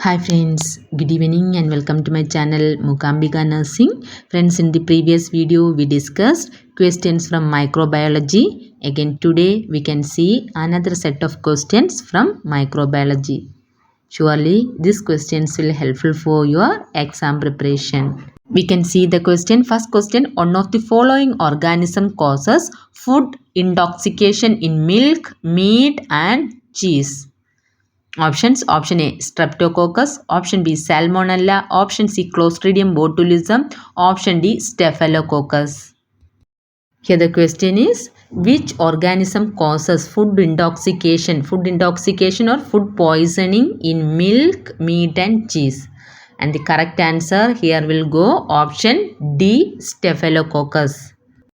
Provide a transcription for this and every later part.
Hi friends, good evening and welcome to my channel Mukambika Nursing. Friends, in the previous video we discussed questions from microbiology. Again today we can see another set of questions from microbiology. Surely these questions will helpful for your exam preparation. We can see the question. First question, one of the following organism causes food intoxication in milk, meat and cheese. Options: Option A Streptococcus, Option B Salmonella, Option C Clostridium botulism, Option D Staphylococcus. Here the question is, which organism causes food intoxication or food poisoning in milk, meat and cheese? And the correct answer here will go option D Staphylococcus.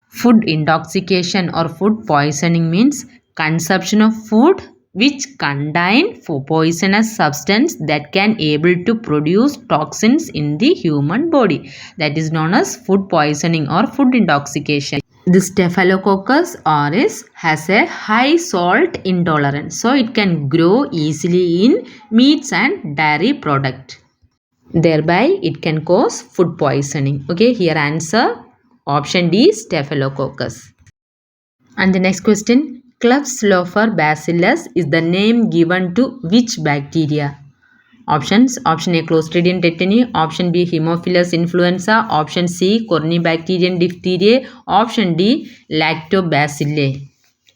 Food intoxication or food poisoning means consumption of food which contain poisonous substance that can able to produce toxins in the human body. That is known as food poisoning or food intoxication. The Staphylococcus aureus has a high salt intolerance, so it can grow easily in meats and dairy product. Thereby it can cause food poisoning. Okay, here answer option D Staphylococcus. And the next question, Klebsiella bacillus is the name given to which bacteria? Options: Option A Clostridium tetani, Option B Haemophilus influenza, Option C Corynebacterium diphtheriae, Option D Lactobacilli.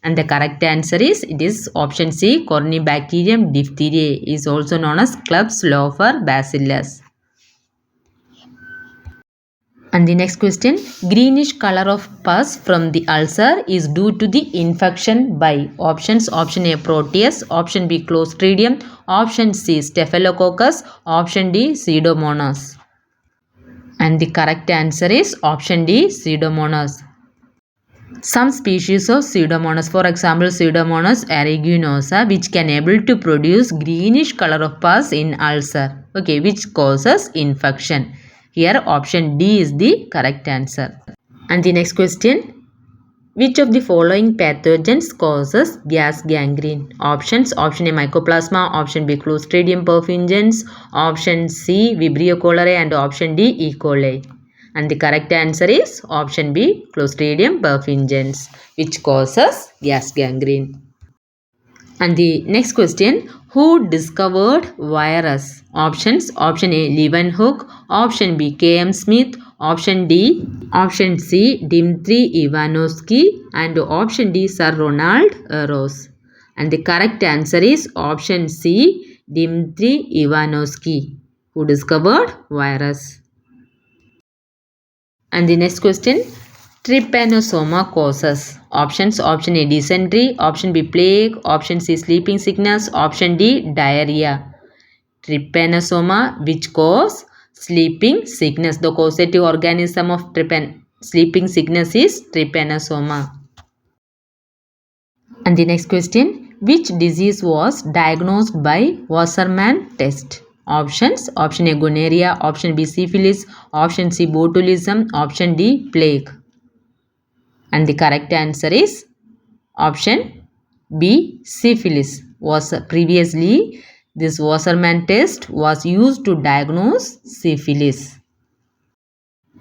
And the correct answer is it is option C Corynebacterium diphtheriae, is also known as Klebsiella bacillus. And the next question, greenish color of pus from the ulcer is due to the infection by options: Option A Proteus, Option B Clostridium, Option C Staphylococcus, Option D Pseudomonas. And the correct answer is option D Pseudomonas. Some species of Pseudomonas, for example Pseudomonas aeruginosa, which can able to produce greenish color of pus in ulcer, okay, which causes infection. Here option D is the correct answer. And the next question, which of the following pathogens causes gas gangrene? Options: Option A Mycoplasma, Option B Clostridium perfringens, Option C Vibrio cholerae and Option D E. coli. And the correct answer is option B Clostridium perfringens, which causes gas gangrene. And the next question, who discovered virus? Options: Option A Leeuwenhoek, Option B K.M. Smith, Option C Dmitry Ivanovsky and Option D Sir Ronald Ross. And the correct answer is option C Dmitry Ivanovsky, who discovered virus. And the next question, trypanosoma causes. Options: Option A dysentery, Option B plague, Option C sleeping sickness, Option D diarrhea. Trypanosoma which cause sleeping sickness. The causative organism of sleeping sickness is trypanosoma. And the next question, which disease was diagnosed by Wassermann test? Options: Option A gonorrhea, Option B syphilis, Option C botulism, Option D plague. And the correct answer is option B syphilis. Was previously this Wassermann test was used to diagnose syphilis.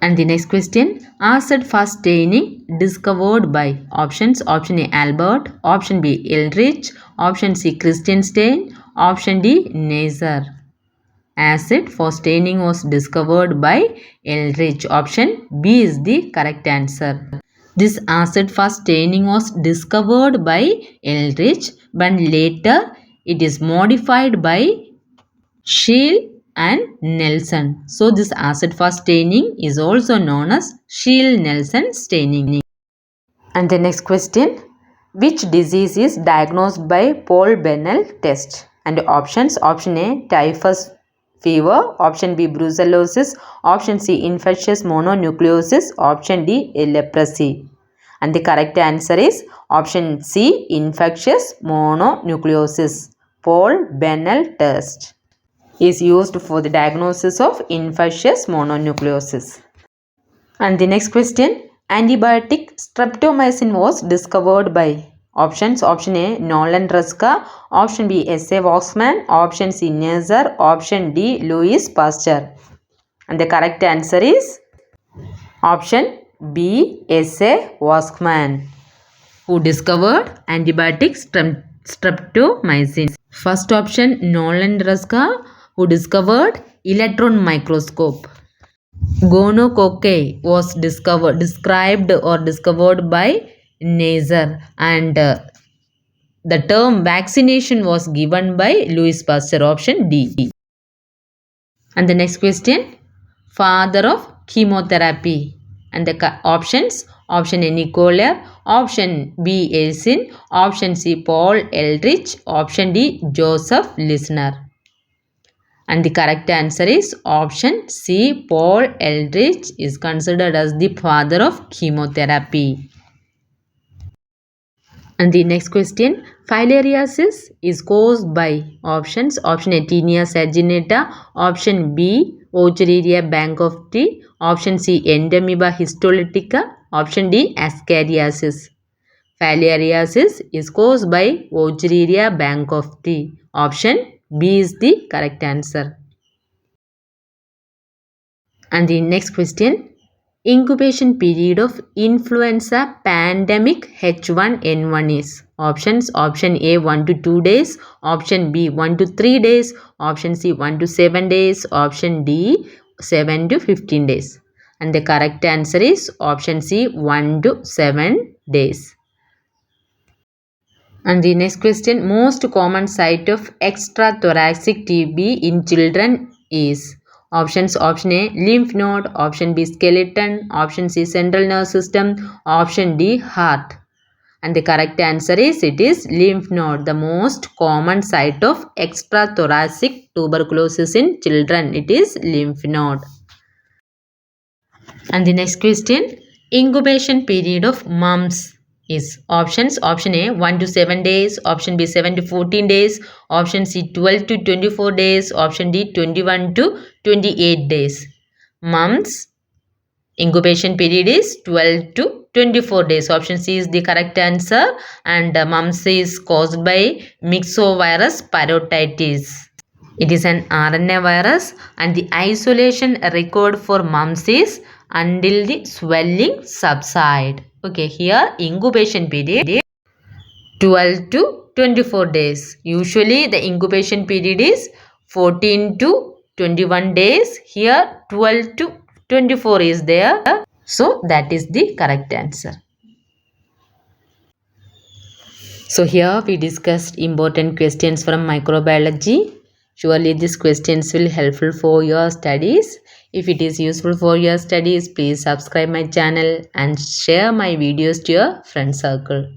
And the next question, acid fast staining discovered by options: Option A Albert, Option B Eldridge, Option C Christianstein, Option D Neisser. Acid for staining was discovered by Eldridge. Option B is the correct answer. This acid fast staining was discovered by Eldridge, but later it is modified by Scheele and Nelson. So this acid fast staining is also known as Scheele-Nelson staining. And the next question, which disease is diagnosed by Paul Bennell test? And options: Option A typhus fever, Option B brucellosis, Option C infectious mononucleosis, Option D leprosy. And the correct answer is option C infectious mononucleosis. Paul Bennell test is used for the diagnosis of infectious mononucleosis. And the next question, antibiotic streptomycin was discovered by Options: option A Nolan Ruska, option B S.A. Waxman, option C Neisser, option D Louis Pasteur. And the correct answer is option B S.A. Waxman, who discovered antibiotic streptomycin. First option Nolan Ruska, who discovered electron microscope. Gonococci was described by Neisser, and the term vaccination was given by Louis Pasteur, option D. And the next question, father of chemotherapy. And the options: option A Nicolet, option B Eisen, option C Paul Ehrlich, option D Joseph Lisner. And the correct answer is option C Paul Ehrlich is considered as the father of chemotherapy. And the next question, filariasis is caused by options: option A Tinea saginata, option B Wuchereria bancrofti, option C Endemoeba histolytica, option D ascariasis. Filariasis is caused by Wuchereria bancrofti. Option B is the correct answer. And the next question, incubation period of influenza pandemic H1N1 is options: option A 1 to 2 days, option B 1 to 3 days, option C 1 to 7 days, option D 7 to 15 days. And the correct answer is option C 1 to 7 days. And the next question, most common site of extrathoracic TB in children is options: option A lymph node, option B skeleton, option C central nervous system, option D heart. And the correct answer is it is lymph node, the most common site of extrathoracic tuberculosis in children. It is lymph node. And the next question, incubation period of mumps is options: option A 1 to 7 days, option B 7 to 14 days, option C 12 to 24 days, option D 21 to 28 days. Mumps incubation period is 12 to 24 days. Option C is the correct answer, and mumps is caused by myxovirus parotitis. It is an RNA virus, and the isolation required for mumps is until the swelling subside. Okay, here incubation period 12 to 24 days. Usually the incubation period is 14 to 21 days. Here 12 to 24 is there. So that is the correct answer. So here we discussed important questions from microbiology. Surely these questions will helpful for your studies. If it is useful for your studies, please subscribe my channel and share my videos to your friend circle.